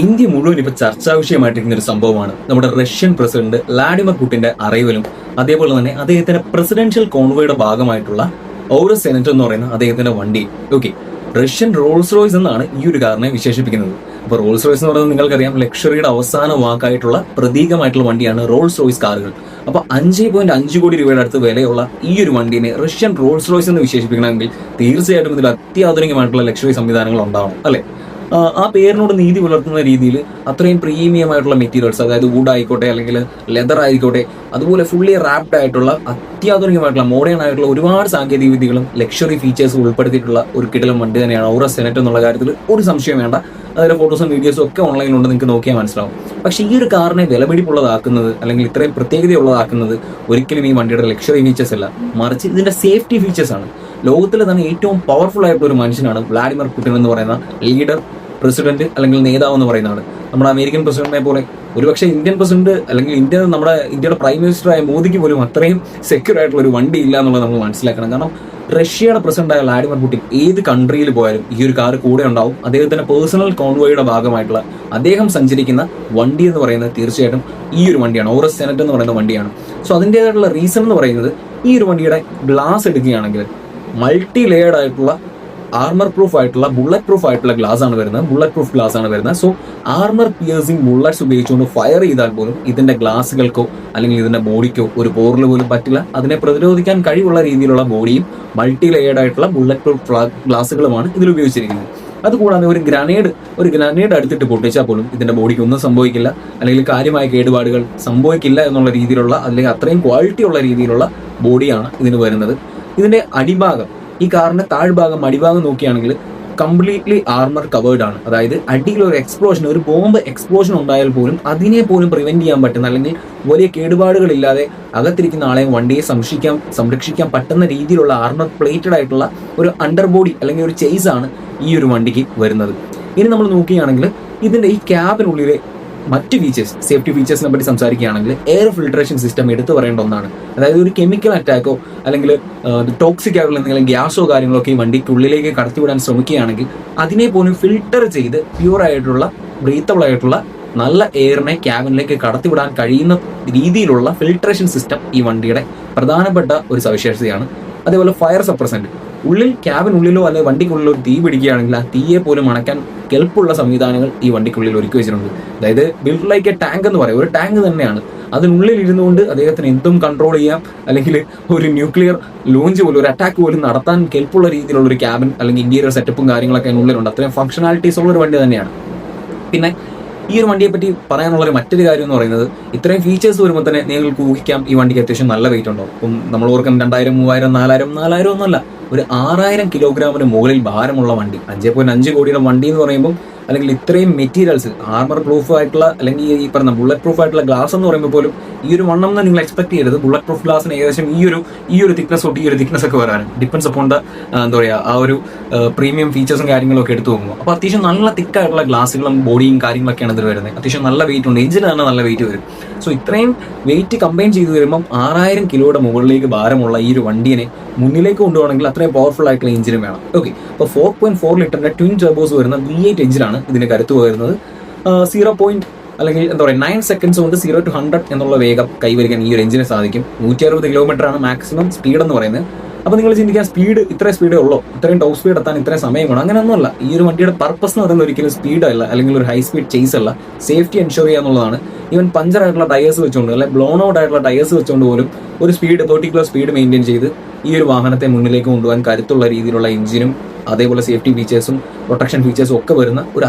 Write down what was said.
India മുഴുവൻ ഇപ്പൊ ചർച്ചാ വിഷയമായിട്ടിരിക്കുന്ന ഒരു സംഭവമാണ് നമ്മുടെ റഷ്യൻ പ്രസിഡന്റ് വ്ളാഡിമിർ പുടിന്റെ അറൈവലും അതേപോലെ തന്നെ അദ്ദേഹത്തിന്റെ പ്രസിഡൻഷ്യൽ കോൺവോയുടെ ഭാഗമായിട്ടുള്ള ഓറസ് സെനറ്റ് എന്ന് പറയുന്ന അദ്ദേഹത്തിന്റെ വണ്ടി. ഓക്കെ, റഷ്യൻ റോൾസ് റോയ്സ് എന്നാണ് ഈ ഒരു കാറിനെ വിശേഷിപ്പിക്കുന്നത്. അപ്പൊ റോൾസ് റോയ്സ് എന്ന് പറയുന്നത് നിങ്ങൾക്കറിയാം, ലക്ഷറിയുടെ അവസാന വാക്കായിട്ടുള്ള പ്രതീകമായിട്ടുള്ള വണ്ടിയാണ് റോൾസ് റോയ്സ് കാറുകൾ. അപ്പൊ 5.5 കോടി രൂപയുടെ അടുത്ത് വിലയുള്ള ഈ ഒരു വണ്ടിനെ റഷ്യൻ റോൾസ് റോയ്സ് എന്ന് വിശേഷിപ്പിക്കണമെങ്കിൽ തീർച്ചയായിട്ടും ഇതിൽ അത്യാധുനികമായിട്ടുള്ള ലക്ഷറി സംവിധാനങ്ങൾ ഉണ്ടാവണം, അല്ലെ? ആ പേരിനോട് നീതി പുലർത്തുന്ന രീതിയിൽ അത്രയും പ്രീമിയം ആയിട്ടുള്ള മെറ്റീരിയൽസ്, അതായത് വുഡ് ആയിക്കോട്ടെ അല്ലെങ്കിൽ ലെതർ ആയിക്കോട്ടെ, അതുപോലെ ഫുള്ളി റാപ്ഡ് ആയിട്ടുള്ള അത്യാധുനികമായിട്ടുള്ള മോഡേൺ ആയിട്ടുള്ള ഒരുപാട് സാങ്കേതിക വിദ്യകളും ലക്ഷറി ഫീച്ചേഴ്സ് ഉൾപ്പെടുത്തിയിട്ടുള്ള ഒരു കിടിലം വണ്ടി തന്നെയാണ് ഓറസ് സെനറ്റ് എന്നുള്ള കാര്യത്തിൽ ഒരു സംശയം വേണ്ട. അതിന്റെ ഫോട്ടോസും വീഡിയോസും ഒക്കെ ഓൺലൈനിലുണ്ട്, നിങ്ങൾക്ക് നോക്കിയാൽ മനസ്സിലാവും. പക്ഷേ ഈ ഒരു കാറിനെ വിലപിടിപ്പുള്ളതാക്കുന്നത് അല്ലെങ്കിൽ ഇത്രയും പ്രത്യേകതയുള്ളതാക്കുന്നത് ഒരിക്കലും ഈ വണ്ടിയുടെ ലക്ഷറി ഫീച്ചേഴ്സ് അല്ല, മറിച്ച് ഇതിന്റെ സേഫ്റ്റി ഫീച്ചേഴ്സ് ആണ്. ലോകത്തിലെ തന്നെ ഏറ്റവും പവർഫുൾ ആയിട്ടുള്ള ഒരു മനുഷ്യനാണ് വ്ളാഡിമിർ പുടിൻ എന്ന് പറയുന്ന ലീഡർ, പ്രസിഡന്റ് അല്ലെങ്കിൽ നേതാവ് എന്ന് പറയുന്നതാണ്. നമ്മുടെ അമേരിക്കൻ പ്രസിഡന്റിനെ പോലെ ഒരുപക്ഷെ ഇന്ത്യൻ പ്രസിഡന്റ് അല്ലെങ്കിൽ ഇന്ത്യയുടെ പ്രൈം മിനിസ്റ്ററായ മോദിക്ക് പോലും അത്രയും സെക്യൂർ ആയിട്ടുള്ള ഒരു വണ്ടി ഇല്ല എന്നുള്ളത് നമ്മൾ മനസ്സിലാക്കണം. കാരണം റഷ്യയുടെ പ്രസിഡന്റായ വ്ളാഡിമിർ പുടിൻ ഏത് കൺട്രിയിൽ പോയാലും ഈ ഒരു കാർ കൂടെ ഉണ്ടാവും. അദ്ദേഹത്തിന്റെ പേഴ്സണൽ കോൺവോയുടെ ഭാഗമായിട്ടുള്ള അദ്ദേഹം സഞ്ചരിക്കുന്ന വണ്ടി എന്ന് പറയുന്നത് തീർച്ചയായിട്ടും ഈ ഒരു വണ്ടിയാണ്, ഓറസ് സെനറ്റ് എന്ന് പറയുന്ന വണ്ടിയാണ്. സോ അതിൻ്റെതായിട്ടുള്ള റീസൺ എന്ന് പറയുന്നത്, ഈ ഒരു വണ്ടിയുടെ ഗ്ലാസ് എടുക്കുകയാണെങ്കിൽ മൾട്ടി ലെയർഡ് ആയിട്ടുള്ള ആർമർ പ്രൂഫ് ആയിട്ടുള്ള ബുള്ളറ്റ് പ്രൂഫ് ആയിട്ടുള്ള ഗ്ലാസ് ആണ് വരുന്നത്. സോ ആർമർ പിയേഴ്സിംഗ് ബുള്ളറ്റ്സ് ഉപയോഗിച്ചുകൊണ്ട് ഫയർ ചെയ്താൽ പോലും ഇതിന്റെ ഗ്ലാസുകൾക്കോ അല്ലെങ്കിൽ ഇതിന്റെ ബോഡിക്കോ ഒരു പോറിൽ പോലും പറ്റില്ല. അതിനെ പ്രതിരോധിക്കാൻ കഴിവുള്ള രീതിയിലുള്ള ബോഡിയും മൾട്ടി ലെയർഡ് ആയിട്ടുള്ള ബുള്ളറ്റ് പ്രൂഫ് ഗ്ലാസുകളുമാണ് ഇതിൽ ഉപയോഗിച്ചിരിക്കുന്നത്. അതുകൂടാതെ ഒരു ഗ്രനേഡ് എടുത്തിട്ട് പൊട്ടിച്ചാൽ പോലും ഇതിന്റെ ബോഡിക്ക് ഒന്നും സംഭവിക്കില്ല, അല്ലെങ്കിൽ കാര്യമായ കേടുപാടുകൾ സംഭവിക്കില്ല എന്നുള്ള രീതിയിലുള്ള അല്ലെങ്കിൽ അത്രയും ക്വാളിറ്റി ഉള്ള രീതിയിലുള്ള ബോഡിയാണ് ഇതിന് വരുന്നത്. ഇതിന്റെ അടിഭാഗം, ഈ കാറിന്റെ താഴ്ഭാഗം അടിഭാഗം നോക്കുകയാണെങ്കിൽ കംപ്ലീറ്റ്ലി ആർമർ കവേർഡ് ആണ്. അതായത് അടിയിൽ ഒരു ബോംബ് എക്സ്പ്ലോഷൻ ഉണ്ടായാൽ പോലും അതിനെ പോലും പ്രിവെന്റ് ചെയ്യാൻ പറ്റുന്ന അല്ലെങ്കിൽ വലിയ കേടുപാടുകളില്ലാതെ അകത്തിരിക്കുന്ന ആളെ വണ്ടിയെ സംരക്ഷിക്കാൻ പറ്റുന്ന രീതിയിലുള്ള ആർമർ പ്ലേറ്റഡ് ആയിട്ടുള്ള ഒരു അണ്ടർ ബോഡി അല്ലെങ്കിൽ ഒരു ചേസ് ആണ് ഈ ഒരു വണ്ടിക്ക് വരുന്നത്. ഇനി നമ്മൾ നോക്കുകയാണെങ്കിൽ ഇതിന്റെ ഈ ക്യാബിനുള്ളിലെ മറ്റ് ഫീച്ചേഴ്സ്, സേഫ്റ്റി ഫീച്ചേഴ്സിനെ പറ്റി സംസാരിക്കുകയാണെങ്കിൽ എയർ ഫിൽട്രേഷൻ സിസ്റ്റം എടുത്തു പറയേണ്ട ഒന്നാണ്. അതായത് ഒരു കെമിക്കൽ അറ്റാക്കോ അല്ലെങ്കിൽ ടോക്സിക് ആയിട്ടുള്ള എന്തെങ്കിലും ഗ്യാസോ കാര്യങ്ങളോ ഒക്കെ ഈ വണ്ടിക്കുള്ളിലേക്ക് കടത്തിവിടാൻ ശ്രമിക്കുകയാണെങ്കിൽ അതിനെ പോലും ഫിൽട്ടർ ചെയ്ത് പ്യൂർ ആയിട്ടുള്ള ബ്രീത്തബിൾ ആയിട്ടുള്ള നല്ല എയറിനെ ക്യാബിനിലേക്ക് കടത്തിവിടാൻ കഴിയുന്ന രീതിയിലുള്ള ഫിൽട്രേഷൻ സിസ്റ്റം ഈ വണ്ടിയുടെ പ്രധാനപ്പെട്ട ഒരു സവിശേഷതയാണ്. അതേപോലെ ഫയർ സപ്രസന്റ്, ക്യാബിനുള്ളിലോ അല്ലെങ്കിൽ വണ്ടിക്കുള്ളിലോ തീ പിടിക്കുകയാണെങ്കിൽ ആ തീയെ പോലും അണയ്ക്കാൻ കെൽപ്പുള്ള സംവിധാനങ്ങൾ ഈ വണ്ടിക്കുള്ളിൽ ഒരുക്കി വെച്ചിട്ടുണ്ട്. അതായത് ബിൽഡ് ലൈക്ക് എ ടാങ്ക് എന്ന് പറയും, ഒരു ടാങ്ക് തന്നെയാണ്. അതിനുള്ളിൽ ഇരുന്നുകൊണ്ട് അദ്ദേഹത്തിന് എന്തും കൺട്രോൾ ചെയ്യാം, അല്ലെങ്കിൽ ഒരു ന്യൂക്ലിയർ ലോഞ്ച് പോലും, ഒരു അറ്റാക്ക് പോലും നടത്താൻ കെൽപ്പുള്ള രീതിയിലുള്ള ഒരു ക്യാബിൻ അല്ലെങ്കിൽ ഇന്റീരിയർ സെറ്റപ്പും കാര്യങ്ങളൊക്കെ അതിനുള്ളിലുണ്ട്. അത്രയും ഫംഗ്ഷനാലിറ്റീസ് ഉള്ള ഒരു വണ്ടി തന്നെയാണ്. പിന്നെ ഈ ഒരു വണ്ടിയെ പറ്റി പറയാനുള്ള മറ്റൊരു കാര്യം എന്ന് പറയുന്നത്, ഇത്രയും ഫീച്ചേഴ്സ് വരുമ്പോൾ തന്നെ നിങ്ങൾക്ക് ഊഹിക്കാം ഈ വണ്ടിക്ക് അത്യാവശ്യം നല്ല വെയിറ്റ് ഉണ്ടാവും. ഇപ്പം നമ്മൾ ഓർക്കും 2000, 3000, 4000 ഒന്നുമല്ല, ഒരു 6000 കിലോഗ്രാമിന് മുകളിൽ ഭാരമുള്ള വണ്ടി. 5.5 കോടിയുടെ വണ്ടി എന്ന് പറയുമ്പോൾ, അല്ലെങ്കിൽ ഇത്രയും മെറ്റീരിയൽസ്, ആർമർ പ്രൂഫ് ആയിട്ടുള്ള അല്ലെങ്കിൽ ഈ പറഞ്ഞ ബുള്ളറ്റ് പ്രൂഫ് ആയിട്ടുള്ള ഗ്ലാസ് എന്ന് പറയുമ്പോൾ പോലും ഈ ഒരു വണ്ണം എന്ന് നിങ്ങൾ എക്സ്പെക്ട് ചെയ്യരുത്. ബുള്ളറ്റ് പ്രൂഫ് ഗ്ലാസിന് ഏകദേശം ഈ ഒരു തിക്നസ് തൊട്ട് ഈ ഒരു തിക്നസ് ഒക്കെ വരാനും ഡിപ്പെൻസ് അപ്പോൺ ദ എന്താ പറയുക ആ ഒരു പ്രീമിയം ഫീച്ചേഴ്സും കാര്യങ്ങളും ഒക്കെ എടുത്തു പോകുമ്പോൾ. അപ്പോൾ അത്യാവശ്യം നല്ല തിക്കായിട്ടുള്ള ഗ്ലാസുകളും ബോഡിയും കാര്യങ്ങളൊക്കെയാണ് ഇതിൽ വരുന്നത്. അത്യാവശ്യം നല്ല വെയിറ്റ് ഉണ്ട്, എഞ്ചിന് തന്നെ നല്ല വെയിറ്റ് വരും. സോ ഇത്രയും വെയിറ്റ് കമ്പൈൻ ചെയ്ത് വരുമ്പം 6000 കിലോയുടെ മുകളിലേക്ക് ഭാരമുള്ള ഈ ഒരു വണ്ടിയെ മുന്നിലേക്ക് കൊണ്ടുപോകണമെങ്കിൽ അത്രയും പവർഫുൾ ആയിട്ടുള്ള എഞ്ചിനും വേണം. ഓക്കെ, അപ്പോൾ 4.4 ലിറ്ററിന്റെ ട്വിൻ ടർബോസ് വരുന്ന V8 എഞ്ചിനാണ് ഇതിന് കരുത്ത് വരുന്നത്. 9 സെക്കൻഡ്സ് കൊണ്ട് 0 to 100 എന്നുള്ള വേഗം കൈവരിക്കാൻ ഈ ഒരു എഞ്ചിന് സാധിക്കും. 160 കിലോമീറ്ററാണ് മാക്സിമം സ്പീഡ് എന്ന് പറയുന്നത്. അപ്പോൾ നിങ്ങൾ ചിന്തിക്കാൻ, ഇത്രയും സ്പീഡേ ഉള്ളൂ, ഇത്രയും ടോപ്പ് സ്പീഡ് എത്താൻ ഇത്രയും സമയം വേണം, അങ്ങനെയൊന്നുമല്ല. ഈ ഒരു വണ്ടിയുടെ പർപ്പസ് എന്ന് പറയുന്നത് ഒരിക്കലും സ്പീഡ് അല്ല, അല്ലെങ്കിൽ ഒരു ഹൈ സ്പീഡ് ചേസ് അല്ല, സേഫ്റ്റി എൻഷുർ ചെയ്യുക എന്നുള്ളതാണ്. ഈവൻ പഞ്ചർ ആയിട്ടുള്ള ടയേഴ്സ് വെച്ചുകൊണ്ട് അല്ലെങ്കിൽ ബ്ലോൺ ഔട്ട് ആയിട്ടുള്ള ടയേഴ്സ് വെച്ചുകൊണ്ട് പോലും ഒരു 30 സ്പീഡ് മെയിൻറ്റെയിൻ ചെയ്ത് ഈ ഒരു വാഹനത്തെ മുന്നിലേക്ക് കൊണ്ടുപോകാൻ കരുത്തുള്ള രീതിയിലുള്ള എഞ്ചിനും അതേപോലെ സേഫ്റ്റി ഫീച്ചേഴ്സും പ്രൊട്ടക്ഷൻ ഫീച്ചേഴ്സും ഒക്കെ വരുന്ന ഒരു